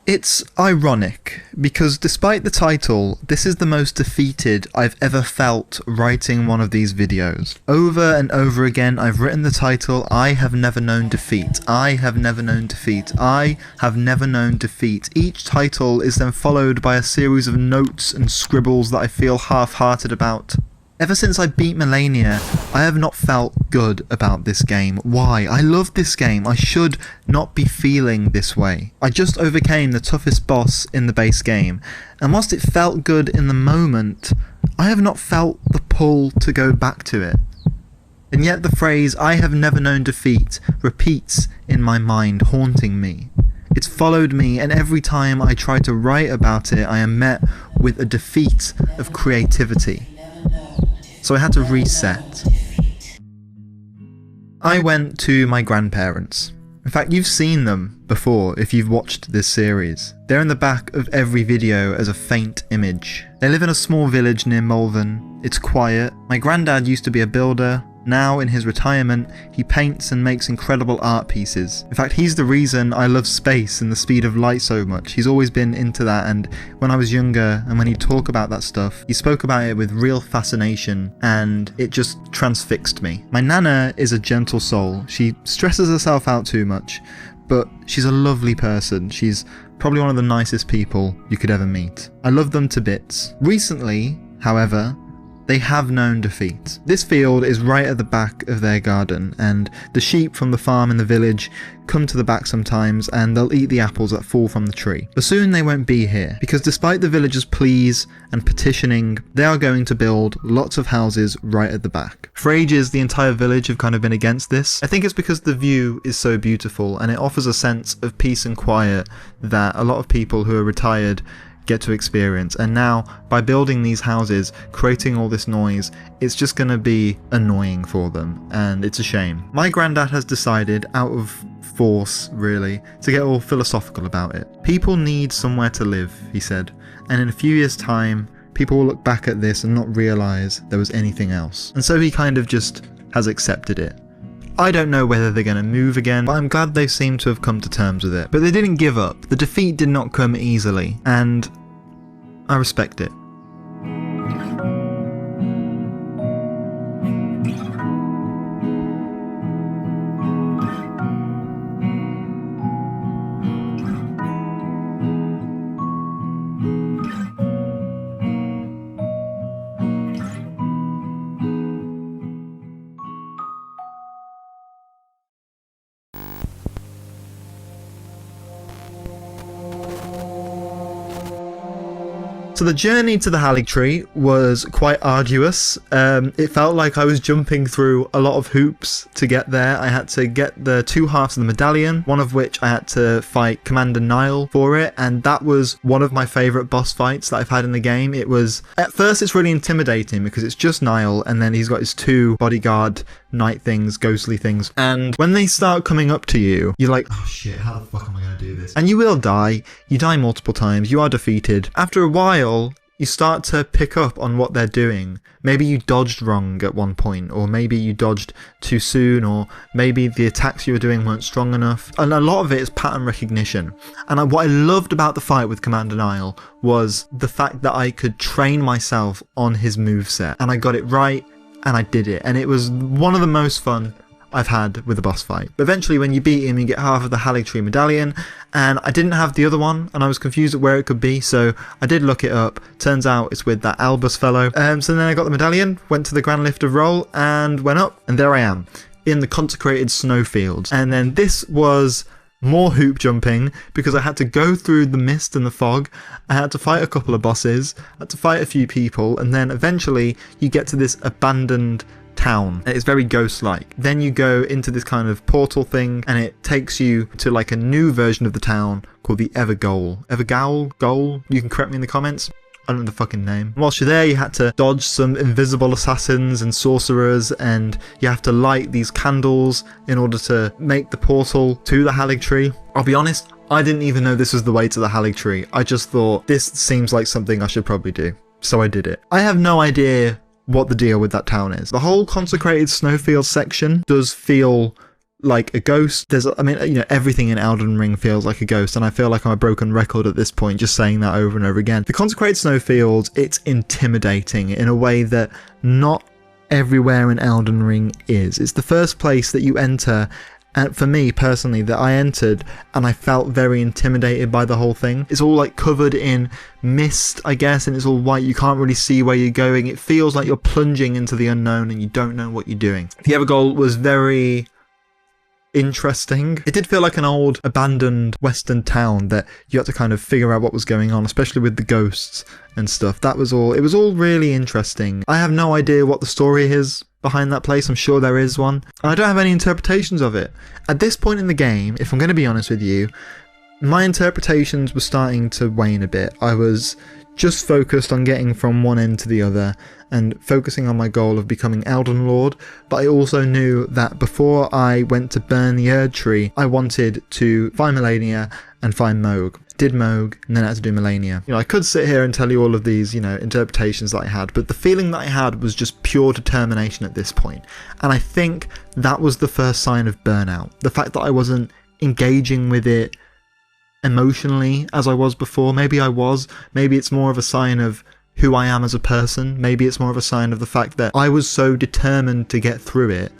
It's ironic, because despite the title, this is the most defeated I've ever felt writing one of these videos. Over and over again I've written the title, I have never known defeat, I have never known defeat, I have never known defeat. Each title is then followed by a series of notes and scribbles that I feel half-hearted about. Ever since I beat Malenia, I have not felt good about this game. Why? I love this game. I should not be feeling this way. I just overcame the toughest boss in the base game, and whilst it felt good in the moment, I have not felt the pull to go back to it. And yet the phrase, I have never known defeat, repeats in my mind, haunting me. It's followed me, and every time I try to write about it, I am met with a defeat of creativity. So I had to reset. I went to my grandparents. In fact, you've seen them before if you've watched this series. They're in the back of every video as a faint image. They live in a small village near Malvern. It's quiet. My granddad used to be a builder. Now, in his retirement, he paints and makes incredible art pieces. In fact, he's the reason I love space and the speed of light so much. He's always been into that, and when I was younger and when he'd talk about that stuff, he spoke about it with real fascination, and it just transfixed me. My nana is a gentle soul. She stresses herself out too much, but she's a lovely person. She's probably one of the nicest people you could ever meet. I love them to bits. Recently, however, they have known defeat. This field is right at the back of their garden, and the sheep from the farm in the village come to the back sometimes, and they'll eat the apples that fall from the tree. But soon they won't be here, because despite the villagers' pleas and petitioning, they are going to build lots of houses right at the back. For ages, the entire village have kind of been against this. I think it's because the view is so beautiful, and it offers a sense of peace and quiet that a lot of people who are retired get to experience. And now, by building these houses, creating all this noise, it's just going to be annoying for them, and it's a shame. My granddad has decided, out of force really, to get all philosophical about it. People need somewhere to live, he said, and in a few years' time, people will look back at this and not realise there was anything else. And so he kind of just has accepted it. I don't know whether they're going to move again, but I'm glad they seem to have come to terms with it. But they didn't give up. The defeat did not come easily, and I respect it. So the journey to the Haligtree was quite arduous. It felt like I was jumping through a lot of hoops to get there. I had to get the two halves of the medallion, one of which I had to fight Commander Niall for it, and that was one of my favourite boss fights that I've had in the game. It was, at first it's really intimidating because it's just Niall, and then he's got his two bodyguard night things, ghostly things, and when they start coming up to you, you're like, oh shit, how the fuck am I going to do this? And you will die. You die multiple times. You are defeated. After a while, you start to pick up on what they're doing. Maybe you dodged wrong at one point, or maybe you dodged too soon, or maybe the attacks you were doing weren't strong enough. And a lot of it is pattern recognition. And what I loved about the fight with Commander Niall was the fact that I could train myself on his moveset, and I got it right, and I did it. And it was one of the most fun I've had with a boss fight. But eventually when you beat him, you get half of the Haligtree medallion, and I didn't have the other one, and I was confused at where it could be, so I did look it up. Turns out it's with that Albus fellow. So then I got the medallion, went to the Grand Lift of Roll, and went up, and there I am, in the consecrated snowfields. And then this was more hoop jumping, because I had to go through the mist and the fog. I had to fight a couple of bosses, I had to fight a few people, and then eventually you get to this abandoned town. It's very ghost-like. Then you go into this kind of portal thing, and it takes you to like a new version of the town called the Evergoal? You can correct me in the comments. I don't know the fucking name. Whilst you're there, you had to dodge some invisible assassins and sorcerers, and you have to light these candles in order to make the portal to the Haligtree. I'll be honest, I didn't even know this was the way to the Haligtree. I just thought, this seems like something I should probably do. So I did it. I have no idea what the deal with that town is. The whole consecrated snowfield section does feel like a ghost. I mean, you know, everything in Elden Ring feels like a ghost, and I feel like I'm a broken record at this point, just saying that over and over again. The Consecrated Snowfields, it's intimidating in a way that not everywhere in Elden Ring is. It's the first place that you enter, and for me personally, that I entered and I felt very intimidated by the whole thing. It's all like covered in mist, I guess, and it's all white. You can't really see where you're going. It feels like you're plunging into the unknown and you don't know what you're doing. The Evergold was very interesting. It did feel like an old abandoned western town that you had to kind of figure out what was going on, especially with the ghosts and stuff. It was all really interesting. I have no idea what the story is behind that place. I'm sure there is one, and I don't have any interpretations of it. At this point in the game, if I'm going to be honest with you, my interpretations were starting to wane a bit. I was just focused on getting from one end to the other and focusing on my goal of becoming Elden Lord, but I also knew that before I went to burn the Erdtree, I wanted to find Malenia and find Mohg. Did Mohg, and then I had to do Malenia. You know, I could sit here and tell you all of these, you know, interpretations that I had, but the feeling that I had was just pure determination at this point. And I think that was the first sign of burnout. The fact that I wasn't engaging with it emotionally as I was before. Maybe I was. Maybe it's more of a sign of who I am as a person. Maybe it's more of a sign of the fact that I was so determined to get through it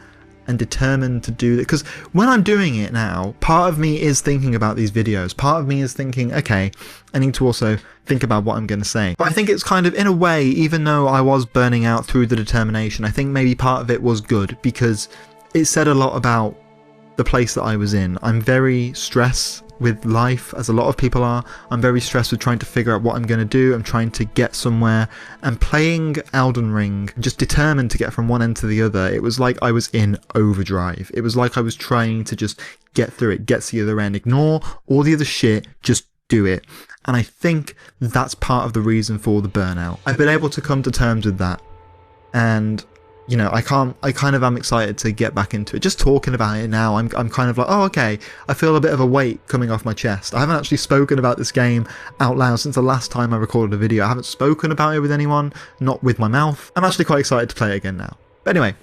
and determined to do that. Because when I'm doing it now, part of me is thinking about these videos. Part of me is thinking, okay, I need to also think about what I'm going to say. But I think it's kind of, in a way, even though I was burning out through the determination, I think maybe part of it was good because it said a lot about the place that I was in. I'm very stressed with life, as a lot of people are. I'm very stressed with trying to figure out what I'm going to do. I'm trying to get somewhere, and playing Elden Ring, just determined to get from one end to the other, it was like I was in overdrive. It was like I was trying to just get through it, get to the other end, ignore all the other shit, just do it. And I think that's part of the reason for the burnout. I've been able to come to terms with that, and you know, I kind of am excited to get back into it. Just talking about it now, I'm kind of like, oh, okay, I feel a bit of a weight coming off my chest. I haven't actually spoken about this game out loud since the last time I recorded a video. I haven't spoken about it with anyone, not with my mouth. I'm actually quite excited to play it again now. But anyway,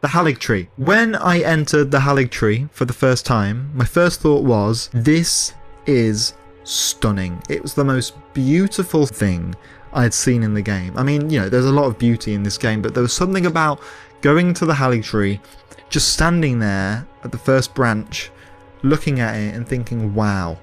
the Haligtree. When I entered the Haligtree for the first time, my first thought was, this is stunning. It was the most beautiful thing I had seen in the game. I mean, you know, there's a lot of beauty in this game, but there was something about going to the Haligtree, just standing there at the first branch, looking at it and thinking, wow,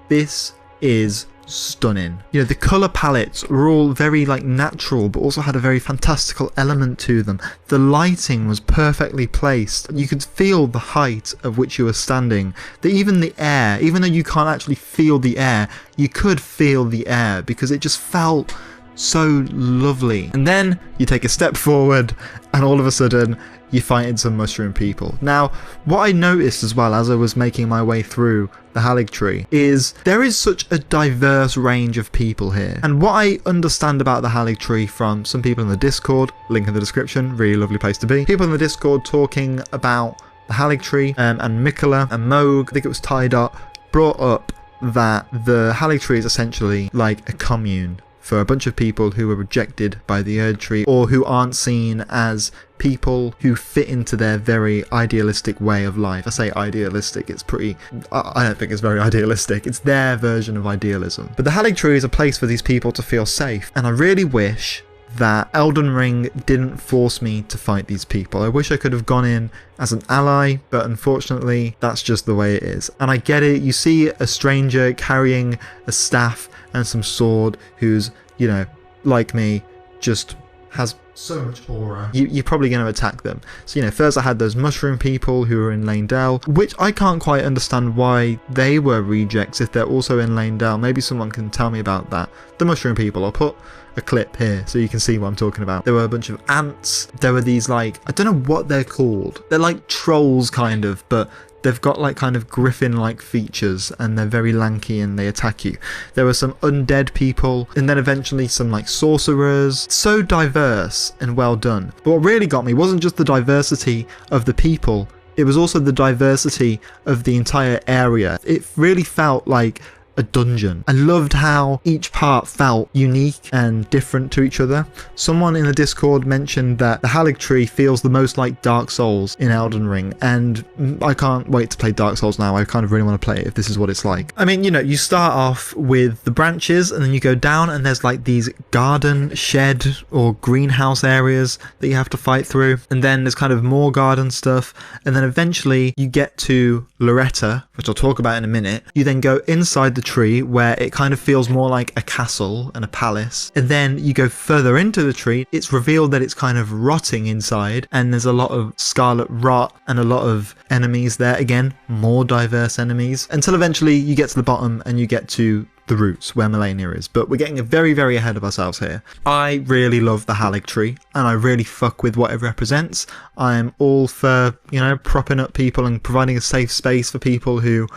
this is stunning. You know, the colour palettes were all very like natural, but also had a very fantastical element to them. The lighting was perfectly placed. You could feel the height of which you were standing. Even the air, even though you can't actually feel the air, you could feel the air because it just felt so lovely. And then you take a step forward and all of a sudden you're fighting some mushroom people. Now, what I noticed as well as I was making my way through the Haligtree is there is such a diverse range of people here. And what I understand about the Haligtree from some people in the Discord, link in the description, really lovely place to be. People in the Discord talking about the Haligtree and Mikola and Mohg, I think it was Tied Up, brought up that the Haligtree is essentially like a commune for a bunch of people who were rejected by the Erdtree, or who aren't seen as people who fit into their very idealistic way of life. I say idealistic, it's pretty... I don't think it's very idealistic. It's their version of idealism. But the Haligtree is a place for these people to feel safe, and I really wish that Elden Ring didn't force me to fight these people. I wish I could have gone in as an ally, but unfortunately, that's just the way it is. And I get it, you see a stranger carrying a staff and some sword who's, you know, like me, just has so much aura. You're probably going to attack them. So, you know, first I had those mushroom people who were in Lane-Dell, which I can't quite understand why they were rejects if they're also in Lane-Dell. Maybe someone can tell me about that. The mushroom people, I'll put a clip here so you can see what I'm talking about. There were a bunch of ants. There were these, like, I don't know what they're called. They're like trolls kind of, but they've got like kind of griffin-like features and they're very lanky and they attack you. There were some undead people and then eventually some like sorcerers. So diverse and well done. But what really got me wasn't just the diversity of the people, it was also the diversity of the entire area. It really felt like a dungeon. I loved how each part felt unique and different to each other. Someone in the Discord mentioned that the Haligtree feels the most like Dark Souls in Elden Ring, and I can't wait to play Dark Souls now. I kind of really want to play it if this is what it's like. I mean, you know, you start off with the branches and then you go down and there's like these garden, shed or greenhouse areas that you have to fight through, and then there's kind of more garden stuff, and then eventually you get to Loretta, which I'll talk about in a minute. You then go inside the tree where it kind of feels more like a castle and a palace, and then you go further into the tree. It's revealed that it's kind of rotting inside, and there's a lot of scarlet rot and a lot of enemies there. Again, more diverse enemies, until eventually you get to the bottom and you get to the roots where Malenia is. But we're getting very, very ahead of ourselves here. I really love the Haligtree and I really fuck with what it represents. I'm all for, you know, propping up people and providing a safe space for people who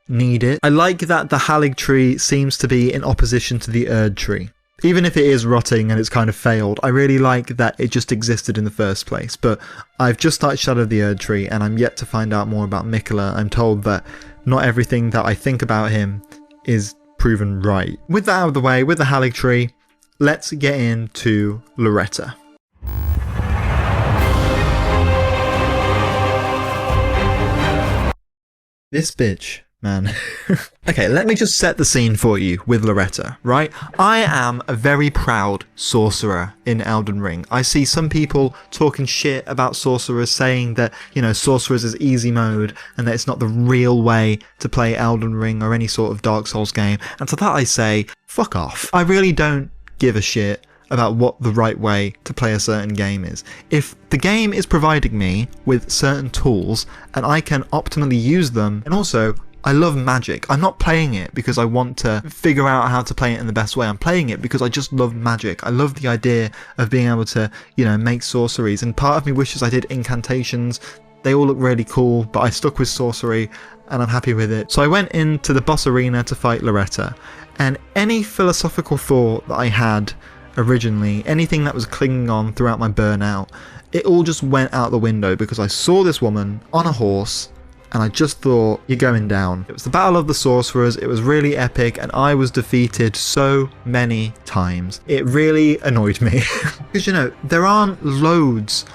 need it. I like that the Haligtree seems to be in opposition to the Erdtree. Even if it is rotting and it's kind of failed, I really like that it just existed in the first place. But I've just started Shadow of the Erdtree and I'm yet to find out more about Miquella. I'm told that not everything that I think about him is proven right. With that out of the way, with the Haligtree, let's get into Loretta. This bitch, man. Okay, let me just set the scene for you with Loretta, right? I am a very proud sorcerer in Elden Ring. I see some people talking shit about sorcerers, saying that, you know, sorcerers is easy mode and that it's not the real way to play Elden Ring or any sort of Dark Souls game. And to that I say, fuck off. I really don't give a shit about what the right way to play a certain game is. If the game is providing me with certain tools and I can optimally use them, and also I love magic. I'm not playing it because I want to figure out how to play it in the best way. I'm playing it because I just love magic. I love the idea of being able to, you know, make sorceries. And part of me wishes I did incantations. They all look really cool, but I stuck with sorcery and I'm happy with it. So I went into the boss arena to fight Loretta, and any philosophical thought that I had originally, anything that was clinging on throughout my burnout, it all just went out the window because I saw this woman on a horse and I just thought, you're going down. It was the Battle of the Sorcerers, it was really epic, and I was defeated so many times. It really annoyed me. Because, you know, there aren't loads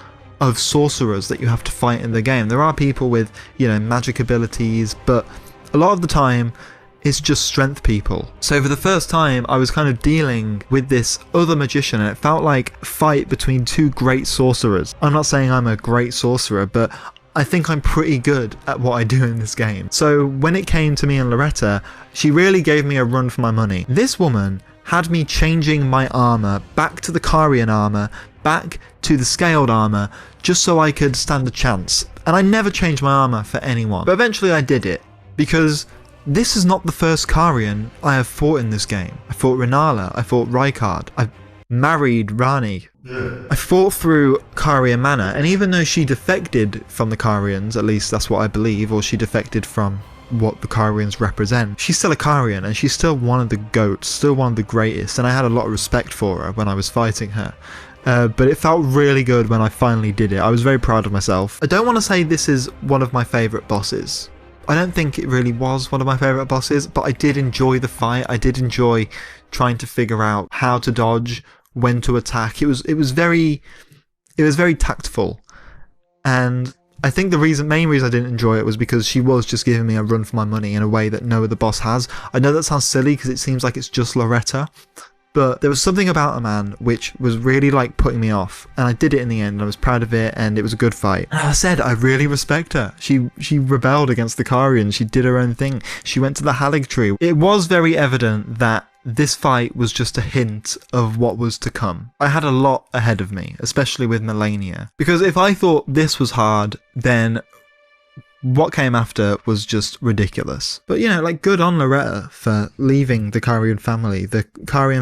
of sorcerers that you have to fight in the game. There are people with, you know, magic abilities, but a lot of the time, it's just strength people. So for the first time, I was kind of dealing with this other magician, and it felt like a fight between two great sorcerers. I'm not saying I'm a great sorcerer, but I think I'm pretty good at what I do in this game. So when it came to me and Loretta, she really gave me a run for my money. This woman had me changing my armor back to the Carian armor, back to the scaled armor, just so I could stand a chance. And I never changed my armor for anyone. But eventually I did it, because this is not the first Carian I have fought in this game. I fought Renala, I fought Rykard, I married Rani. I fought through Caria Manor, and even though she defected from the Carians, at least that's what I believe, or she defected from what the Carians represent, she's still a Carian, and she's still one of the goats, still one of the greatest, and I had a lot of respect for her when I was fighting her. But it felt really good when I finally did it. I was very proud of myself. I don't want to say this is one of my favourite bosses. I don't think it really was one of my favourite bosses, but I did enjoy the fight. I did enjoy trying to figure out how to dodge, when to attack. It was very tactful, and I think the main reason I didn't enjoy it was because she was just giving me a run for my money in a way that no other boss has. I know that sounds silly because it seems like it's just Loretta, but there was something about a man which was really like putting me off, and I did it in the end. I was proud of it, and it was a good fight. And as I said, I really respect her. She rebelled against the Carians. She did her own thing. She went to the Haligtree. It was very evident that this fight was just a hint of what was to come. I had a lot ahead of me, especially with Malenia, because if I thought this was hard, then what came after was just ridiculous. But, you know, like, good on Loretta for leaving the Carian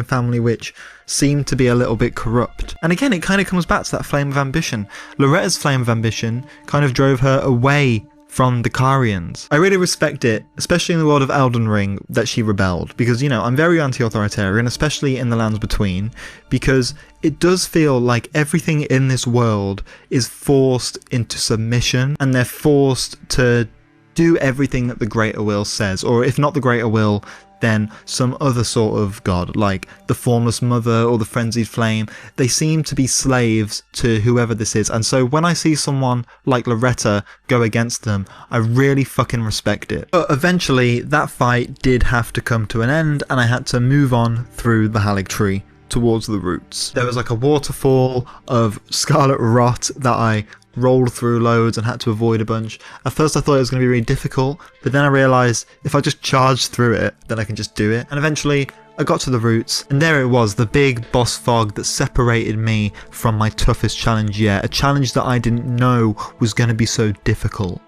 family which seemed to be a little bit corrupt. And again, it kind of comes back to that flame of ambition. Loretta's flame of ambition kind of drove her away from the Carians. I really respect it, especially in the world of Elden Ring, that she rebelled, because, you know, I'm very anti-authoritarian, especially in the Lands Between, because it does feel like everything in this world is forced into submission, and they're forced to do everything that the Greater Will says, or if not the Greater Will, than some other sort of god, like the Formless Mother or the Frenzied Flame. They seem to be slaves to whoever this is, and so when I see someone like Loretta go against them, I really fucking respect it. But eventually that fight did have to come to an end, and I had to move on through the Haligtree towards the roots. There was like a waterfall of scarlet rot that I rolled through loads and had to avoid a bunch. At first I thought it was going to be really difficult, but then I realised if I just charge through it, then I can just do it. And eventually I got to the roots, and there it was, the big boss fog that separated me from my toughest challenge yet. A challenge that I didn't know was going to be so difficult.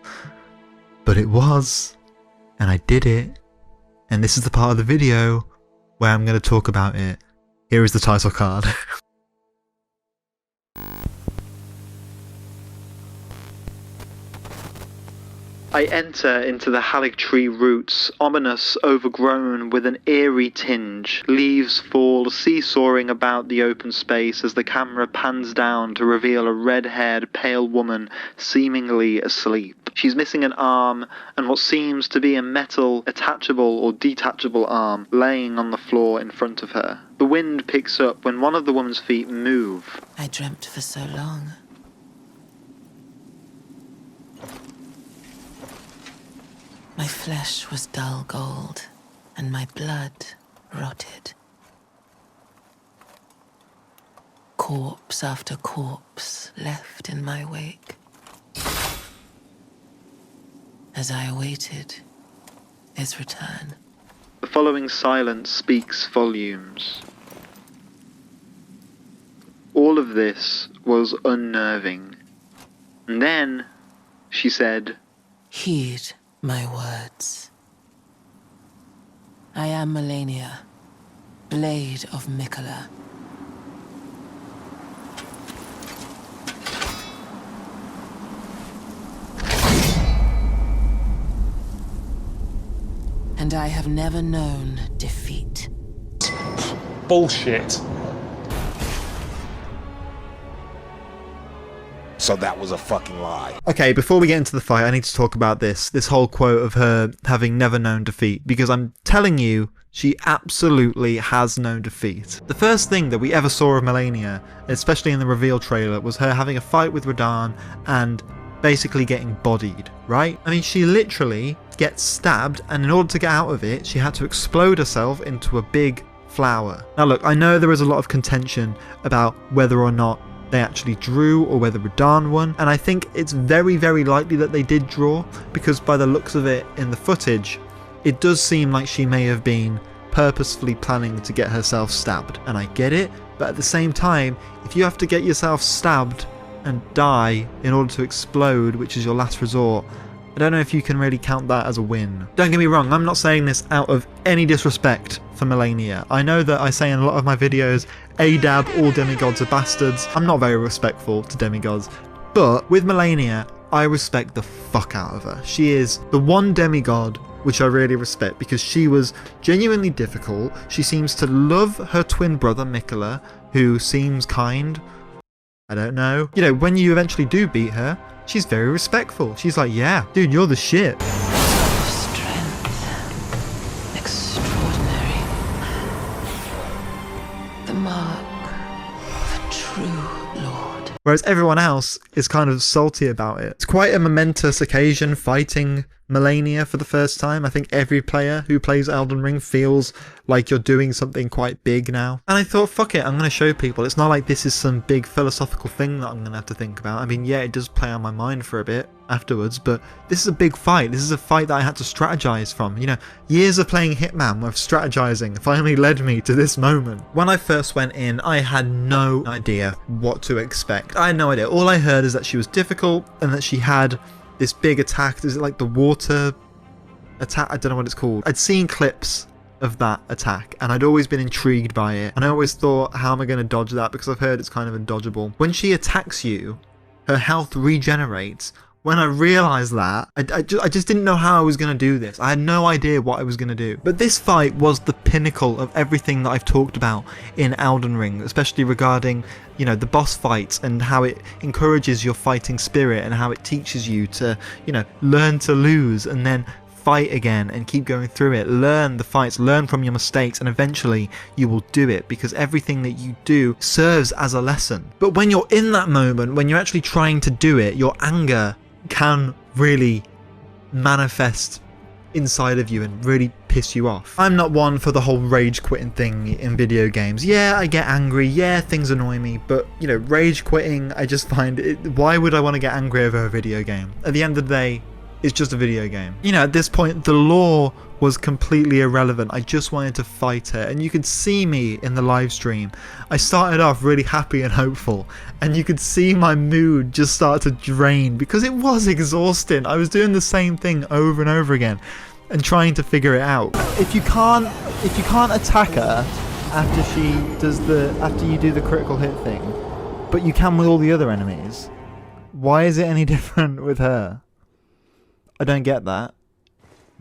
But it was, and I did it. And this is the part of the video where I'm going to talk about it. Here is the title card. I enter into the Haligtree roots, ominous, overgrown, with an eerie tinge. Leaves fall, seesawing about the open space as the camera pans down to reveal a red-haired, pale woman seemingly asleep. She's missing an arm, and what seems to be a metal, attachable or detachable arm, laying on the floor in front of her. The wind picks up when one of the woman's feet move. I dreamt for so long. My flesh was dull gold, and my blood rotted. Corpse after corpse left in my wake. As I awaited his return. The following silence speaks volumes. All of this was unnerving. And then she said, "Heed my words. I am Malenia, Blade of Mikola. And I have never known defeat." Bullshit. So that was a fucking lie. Okay, before we get into the fight, I need to talk about this whole quote of her having never known defeat, because I'm telling you, she absolutely has known defeat. The first thing that we ever saw of Malenia, especially in the reveal trailer, was her having a fight with Radahn and basically getting bodied, right? I mean, she literally gets stabbed, and in order to get out of it, she had to explode herself into a big flower. Now look, I know there is a lot of contention about whether or not they actually drew or whether Radahn won, and I think it's very, very likely that they did draw, because by the looks of it in the footage, it does seem like she may have been purposefully planning to get herself stabbed, and I get it, but at the same time, if you have to get yourself stabbed and die in order to explode, which is your last resort, I don't know if you can really count that as a win. Don't get me wrong, I'm not saying this out of any disrespect for Malenia. I know that I say in a lot of my videos, ADAB, all demigods are bastards. I'm not very respectful to demigods, but with Malenia, I respect the fuck out of her. She is the one demigod which I really respect, because she was genuinely difficult. She seems to love her twin brother Mikola, who seems kind. I don't know. You know, when you eventually do beat her, she's very respectful. She's like, yeah, dude, you're the shit. Strength. Extraordinary. The mark of a true lord. Whereas everyone else is kind of salty about it. It's quite a momentous occasion fighting Malenia for the first time. I think every player who plays Elden Ring feels like you're doing something quite big now. And I thought, fuck it, I'm going to show people. It's not like this is some big philosophical thing that I'm going to have to think about. I mean, yeah, it does play on my mind for a bit afterwards, but this is a big fight. This is a fight that I had to strategize from. You know, years of playing Hitman with strategizing finally led me to this moment. When I first went in, I had no idea what to expect. I had no idea. All I heard is that she was difficult and that she had this big attack. Is it like the water attack? I don't know what it's called. I'd seen clips of that attack and I'd always been intrigued by it, and I always thought, how am I going to dodge that, because I've heard it's kind of undodgeable. When she attacks you, her health regenerates. When I realised that, I just didn't know how I was going to do this. I had no idea what I was going to do. But this fight was the pinnacle of everything that I've talked about in Elden Ring, especially regarding, you know, the boss fights and how it encourages your fighting spirit and how it teaches you to, you know, learn to lose and then fight again and keep going through it. Learn the fights, learn from your mistakes, and eventually you will do it, because everything that you do serves as a lesson. But when you're in that moment, when you're actually trying to do it, your anger can really manifest inside of you and really piss you off. I'm not one for the whole rage quitting thing in video games. Yeah, I get angry, yeah, things annoy me, but you know, rage quitting, I just find it, why would I want to get angry over a video game? At the end of the day, it's just a video game. You know, at this point, the lore was completely irrelevant. I just wanted to fight her, and you could see me in the live stream. I started off really happy and hopeful, and you could see my mood just start to drain because it was exhausting. I was doing the same thing over and over again and trying to figure it out. If you can't attack her after you do the critical hit thing, but you can with all the other enemies, why is it any different with her? I don't get that.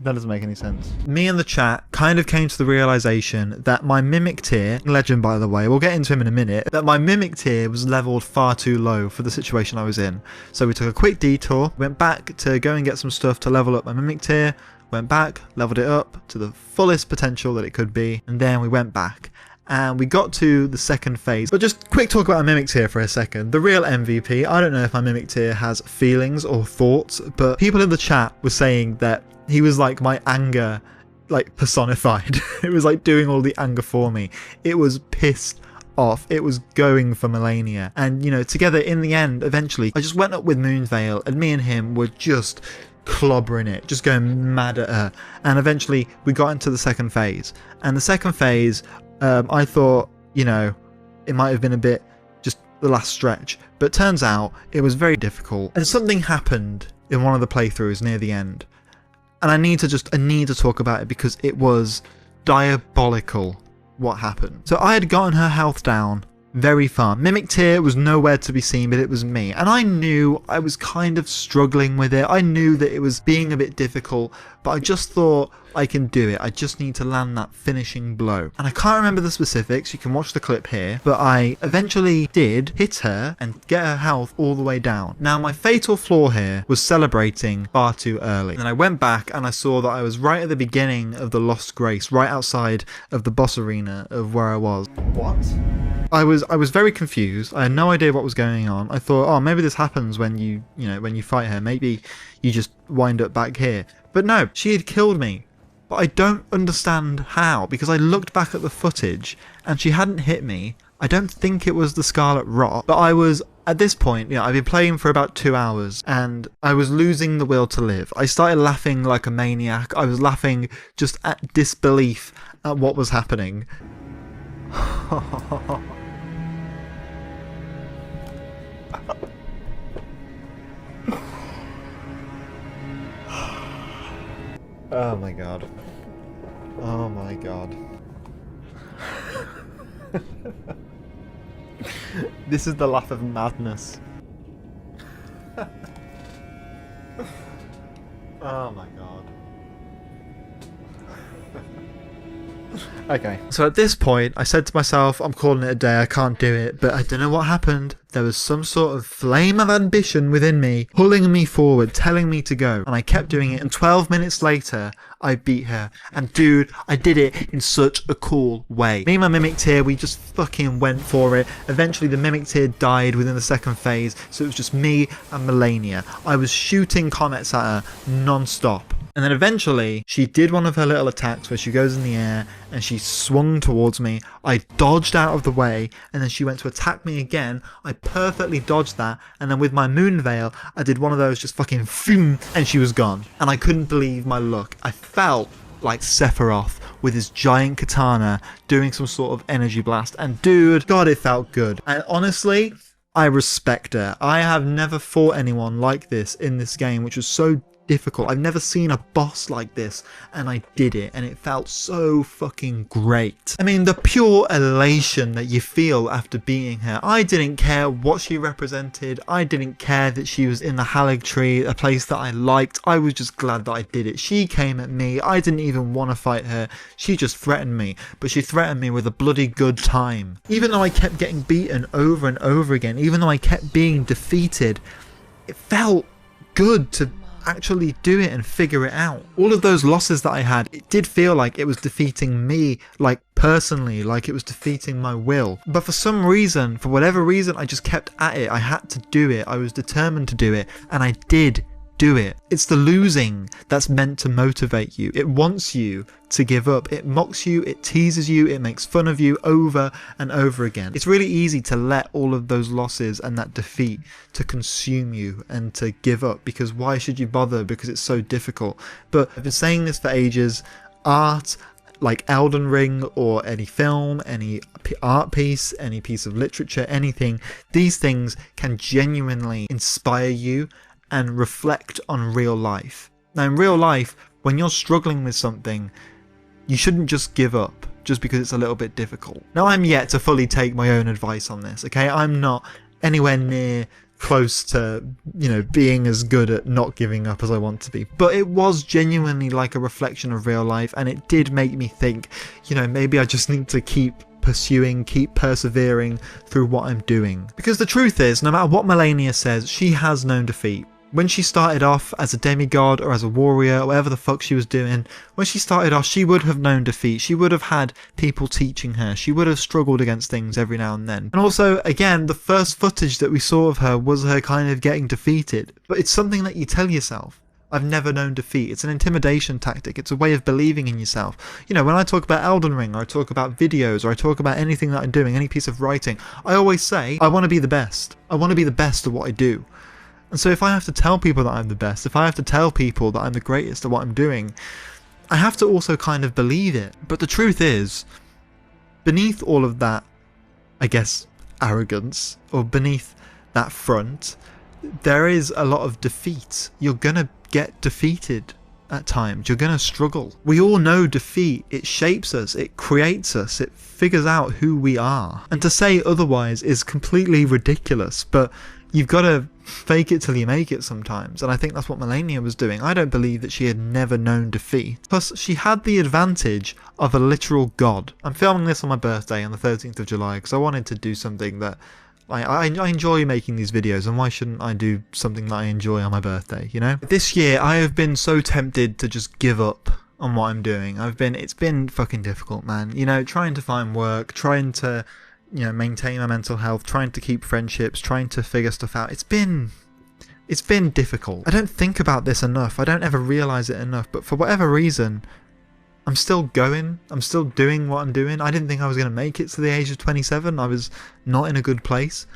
That doesn't make any sense. Me and the chat kind of came to the realization that my mimic tier, legend by the way, we'll get into him in a minute, that my mimic tier was leveled far too low for the situation I was in. So we took a quick detour, went back to go and get some stuff to level up my mimic tier, went back, leveled it up to the fullest potential that it could be, and then we went back. And we got to the second phase. But just quick talk about Mimic Tier for a second. The real MVP, I don't know if my Mimic Tier has feelings or thoughts, but people in the chat were saying that he was like my anger, like personified. It was like doing all the anger for me. It was pissed off. It was going for Malenia. And you know, together in the end, eventually, I just went up with Moonveil and me and him were just clobbering it, just going mad at her. And eventually we got into the second phase. And the second phase, I thought, you know, it might have been a bit just the last stretch, but turns out it was very difficult. And something happened in one of the playthroughs near the end, and I need to talk about it because it was diabolical what happened. So I had gotten her health down very far. Mimic Tier was nowhere to be seen, but it was me, and I knew I was kind of struggling with it. I knew that it was being a bit difficult, but I just thought I can do it. I just need to land that finishing blow. And I can't remember the specifics, you can watch the clip here, but I eventually did hit her and get her health all the way down. Now my fatal flaw here was celebrating far too early. And I went back and I saw that I was right at the beginning of the Lost Grace, right outside of the boss arena of where I was. What? I was very confused. I had no idea what was going on. I thought, oh, maybe this happens when you fight her. Maybe you just wind up back here. But no, she had killed me. But I don't understand how, because I looked back at the footage and she hadn't hit me. I don't think it was the Scarlet Rot, but I was, at this point, I've been playing for about 2 hours and I was losing the will to live. I started laughing like a maniac. I was laughing just at disbelief at what was happening. Oh my god. Oh my god. This is the laugh of madness. Oh my god. Okay, so at this point I said to myself, I'm calling it a day, I can't do it, but I don't know what happened. There was some sort of flame of ambition within me, pulling me forward, telling me to go, and I kept doing it, and 12 minutes later, I beat her. And dude, I did it in such a cool way. Me and my Mimic Tier, we just fucking went for it. Eventually the Mimic Tier died within the second phase, so it was just me and Malenia. I was shooting comets at her non-stop. And then eventually, she did one of her little attacks where she goes in the air and she swung towards me. I dodged out of the way, and then she went to attack me again. I perfectly dodged that, and then with my Moonveil, I did one of those just fucking phoom, and she was gone. And I couldn't believe my luck. I felt like Sephiroth with his giant katana doing some sort of energy blast. And dude, God, it felt good. And honestly, I respect her. I have never fought anyone like this in this game, which was so difficult. I've never seen a boss like this, and I did it, and it felt so fucking great. I mean, the pure elation that you feel after beating her. I didn't care what she represented. I didn't care that she was in the Haligtree, a place that I liked. I was just glad that I did it. She came at me. I didn't even want to fight her. She just threatened me, but she threatened me with a bloody good time. Even though I kept getting beaten over and over again, even though I kept being defeated, it felt good to actually do it and figure it out. All of those losses that I had, it did feel like it was defeating me, like personally, like it was defeating my will. But for some reason, for whatever reason, I just kept at it. I had to do it. I was determined to do it, and I did do it. It's the losing that's meant to motivate you. It wants you to give up. It mocks you, it teases you, it makes fun of you over and over again. It's really easy to let all of those losses and that defeat to consume you and to give up, because why should you bother? Because it's so difficult. But I've been saying this for ages. Art, like Elden Ring or any film, any art piece, any piece of literature, anything, these things can genuinely inspire you and reflect on real life. Now in real life, when you're struggling with something, you shouldn't just give up just because it's a little bit difficult. Now I'm yet to fully take my own advice on this, okay? I'm not anywhere near close to, you know, being as good at not giving up as I want to be. But it was genuinely like a reflection of real life, and it did make me think, you know, maybe I just need to keep pursuing, keep persevering through what I'm doing. Because the truth is, no matter what Malenia says, she has known defeat. When she started off as a demigod or as a warrior, or whatever the fuck she was doing, when she started off, she would have known defeat. She would have had people teaching her. She would have struggled against things every now and then. And also, again, the first footage that we saw of her was her kind of getting defeated. But it's something that you tell yourself. I've never known defeat. It's an intimidation tactic. It's a way of believing in yourself. You know, when I talk about Elden Ring, or I talk about videos, or I talk about anything that I'm doing, any piece of writing, I always say, I want to be the best. I want to be the best at what I do. And so if I have to tell people that I'm the best, if I have to tell people that I'm the greatest at what I'm doing, I have to also kind of believe it. But the truth is, beneath all of that, I guess, arrogance, or beneath that front, there is a lot of defeat. You're gonna get defeated at times. You're gonna struggle. We all know defeat. It shapes us. It creates us. It figures out who we are. And to say otherwise is completely ridiculous, but you've got to fake it till you make it sometimes, and I think that's what Malenia was doing. I don't believe that she had never known defeat. Plus, she had the advantage of a literal god. I'm filming this on my birthday on the 13th of July because I wanted to do something that I enjoy making these videos, and why shouldn't I do something that I enjoy on my birthday, you know? This year, I have been so tempted to just give up on what I'm doing. It's been fucking difficult, man. You know, trying to find work, trying to, you know, maintain my mental health, trying to keep friendships, trying to figure stuff out. It's been difficult. I don't think about this enough. I don't ever realize it enough, but for whatever reason, I'm still going. I'm still doing what I'm doing. I didn't think I was going to make it to the age of 27. I was not in a good place.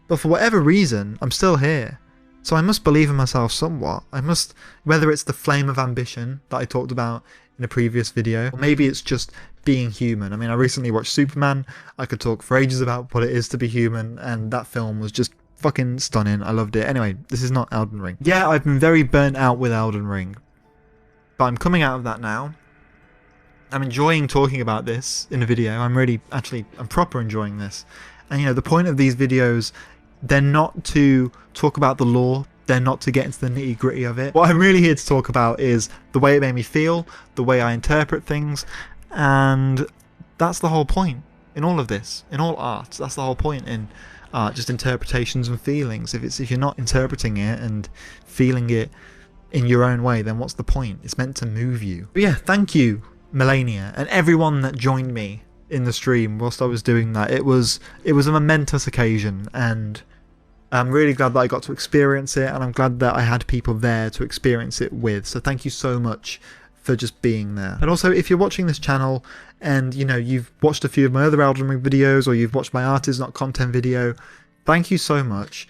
But for whatever reason, I'm still here. So I must believe in myself somewhat. I must, whether it's the flame of ambition that I talked about in a previous video, or maybe it's just being human. I mean, I recently watched Superman. I could talk for ages about what it is to be human, and that film was just fucking stunning. I loved it. Anyway, this is not Elden Ring. Yeah, I've been very burnt out with Elden Ring, but I'm coming out of that now. I'm enjoying talking about this in a video. I'm proper enjoying this. And you know, the point of these videos, they're not to talk about the lore. They're not to get into the nitty gritty of it. What I'm really here to talk about is the way it made me feel, the way I interpret things, and that's the whole point in all of this, in all art. That's the whole point in art, just interpretations and feelings. If you're not interpreting it and feeling it in your own way, then what's the point? It's meant to move you. But yeah, thank you, Malenia, and everyone that joined me in the stream whilst I was doing that. It was a momentous occasion, and I'm really glad that I got to experience it, and I'm glad that I had people there to experience it with. So thank you so much for just being there. And also, if you're watching this channel and you know you've watched a few of my other Elden Ring videos, or you've watched my art is not content video, thank you so much.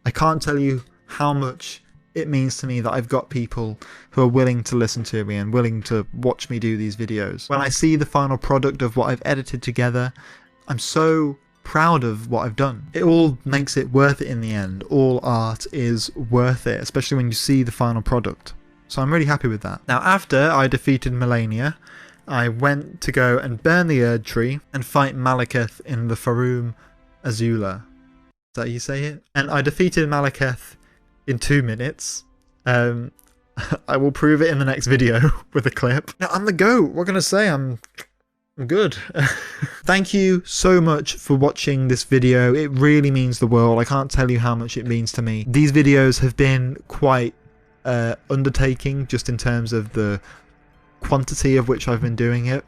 I can't tell you how much it means to me that I've got people who are willing to listen to me and willing to watch me do these videos. When I see the final product of what I've edited together, I'm so proud of what I've done. It all makes it worth it in the end. All art is worth it, especially when you see the final product. So I'm really happy with that. Now, after I defeated Malenia, I went to go and burn the Erdtree and fight Malekith in the Farum Azula. Is that how you say it? And I defeated Malekith in 2 minutes. I will prove it in the next video with a clip. Now, I'm the GOAT. What can I say? I'm good. Thank you so much for watching this video. It really means the world. I can't tell you how much it means to me. These videos have been quite undertaking just in terms of the quantity of which I've been doing it,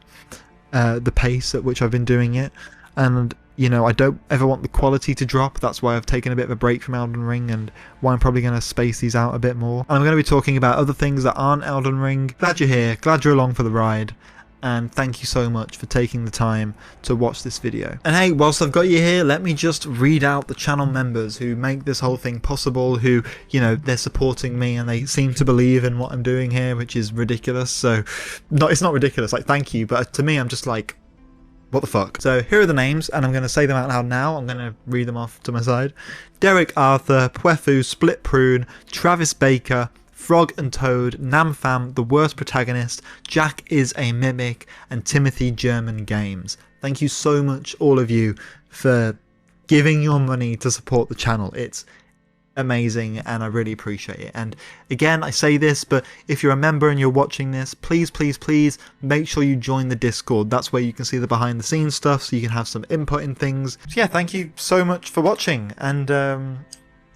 the pace at which I've been doing it, and you know, I don't ever want the quality to drop. That's why I've taken a bit of a break from Elden Ring, and why I'm probably going to space these out a bit more. And I'm going to be talking about other things that aren't Elden Ring. Glad you're here, glad you're along for the ride, and thank you so much for taking the time to watch this video. And hey, whilst I've got you here, let me just read out the channel members who make this whole thing possible, who, you know, they're supporting me and they seem to believe in what I'm doing here, which is ridiculous. So, it's not ridiculous, like, thank you, but to me, I'm just like, what the fuck? So here are the names, and I'm going to say them out loud now. I'm going to read them off to my side. Derek Arthur, Pwefu, Split Prune, Travis Baker, Frog and Toad, Namfam, The Worst Protagonist, Jack is a Mimic, and Timothy German Games. Thank you so much, all of you, for giving your money to support the channel. It's amazing, and I really appreciate it. And again, I say this, but if you're a member and you're watching this, please make sure you join the Discord. That's where you can see the behind the scenes stuff, so you can have some input in things. So yeah, thank you so much for watching, and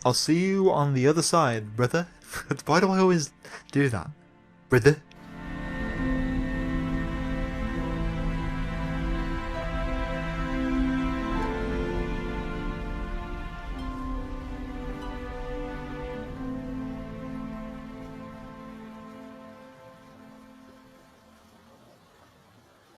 I'll see you on the other side, brother. Why do I always do that, brother?